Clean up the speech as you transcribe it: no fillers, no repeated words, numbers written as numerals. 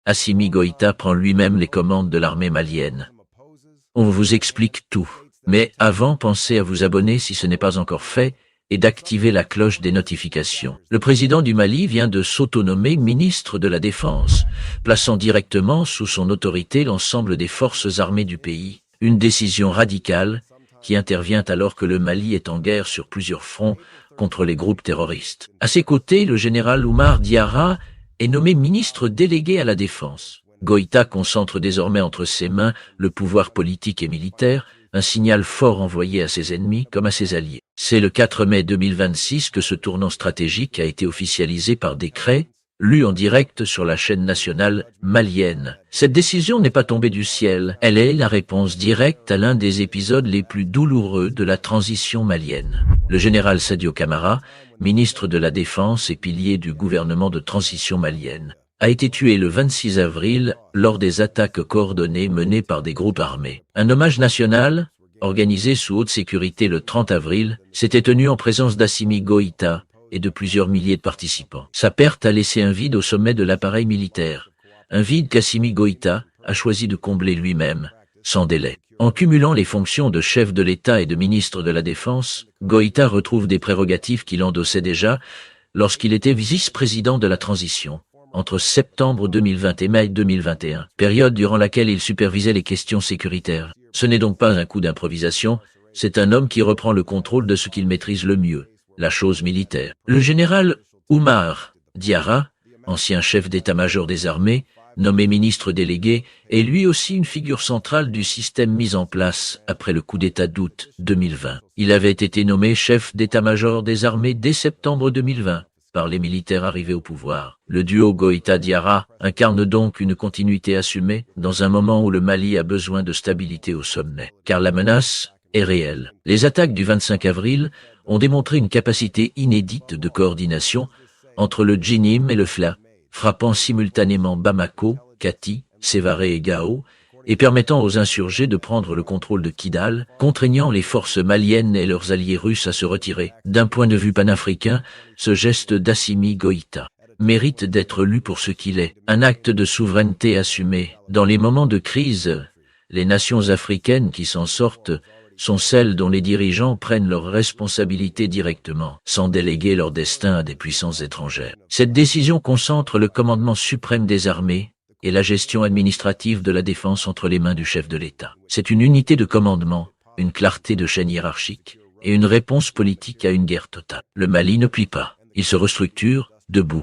Assimi Goïta prend lui-même les commandes de l'armée malienne. On vous explique tout. Mais avant, pensez à vous abonner si ce n'est pas encore fait et d'activer la cloche des notifications. Le président du Mali vient de s'autonomer ministre de la Défense, plaçant directement sous son autorité l'ensemble des forces armées du pays. Une décision radicale qui intervient alors que le Mali est en guerre sur plusieurs fronts contre les groupes terroristes. À ses côtés, le général Oumar Diarra est nommé ministre délégué à la Défense. Goïta concentre désormais entre ses mains le pouvoir politique et militaire, un signal fort envoyé à ses ennemis comme à ses alliés. C'est le 4 mai 2026 que ce tournant stratégique a été officialisé par décret, lu en direct sur la chaîne nationale malienne. Cette décision n'est pas tombée du ciel, elle est la réponse directe à l'un des épisodes les plus douloureux de la transition malienne. Le général Sadio Camara, ministre de la Défense et pilier du gouvernement de transition malienne, a été tué le 26 avril lors des attaques coordonnées menées par des groupes armés. Un hommage national, organisé sous haute sécurité le 30 avril, s'était tenu en présence d'Assimi Goïta et de plusieurs milliers de participants. Sa perte a laissé un vide au sommet de l'appareil militaire, un vide qu'Assimi Goïta a choisi de combler lui-même, sans délai. En cumulant les fonctions de chef de l'État et de ministre de la Défense, Goïta retrouve des prérogatives qu'il endossait déjà lorsqu'il était vice-président de la transition, entre septembre 2020 et mai 2021, période durant laquelle il supervisait les questions sécuritaires. Ce n'est donc pas un coup d'improvisation, c'est un homme qui reprend le contrôle de ce qu'il maîtrise le mieux, la chose militaire. Le général Oumar Diarra, ancien chef d'état-major des armées, nommé ministre délégué, est lui aussi une figure centrale du système mis en place après le coup d'État d'août 2020. Il avait été nommé chef d'état-major des armées dès septembre 2020. Par les militaires arrivés au pouvoir. Le duo Goïta-Diarra incarne donc une continuité assumée dans un moment où le Mali a besoin de stabilité au sommet. Car la menace est réelle. Les attaques du 25 avril ont démontré une capacité inédite de coordination entre le Djinim et le FLA, frappant simultanément Bamako, Kati, Sévaré et Gao, et permettant aux insurgés de prendre le contrôle de Kidal, contraignant les forces maliennes et leurs alliés russes à se retirer. D'un point de vue panafricain, ce geste d'Assimi Goïta mérite d'être lu pour ce qu'il est, un acte de souveraineté assumé. Dans les moments de crise, les nations africaines qui s'en sortent sont celles dont les dirigeants prennent leurs responsabilités directement, sans déléguer leur destin à des puissances étrangères. Cette décision concentre le commandement suprême des armées et la gestion administrative de la défense entre les mains du chef de l'État. C'est une unité de commandement, une clarté de chaîne hiérarchique et une réponse politique à une guerre totale. Le Mali ne plie pas, il se restructure, debout.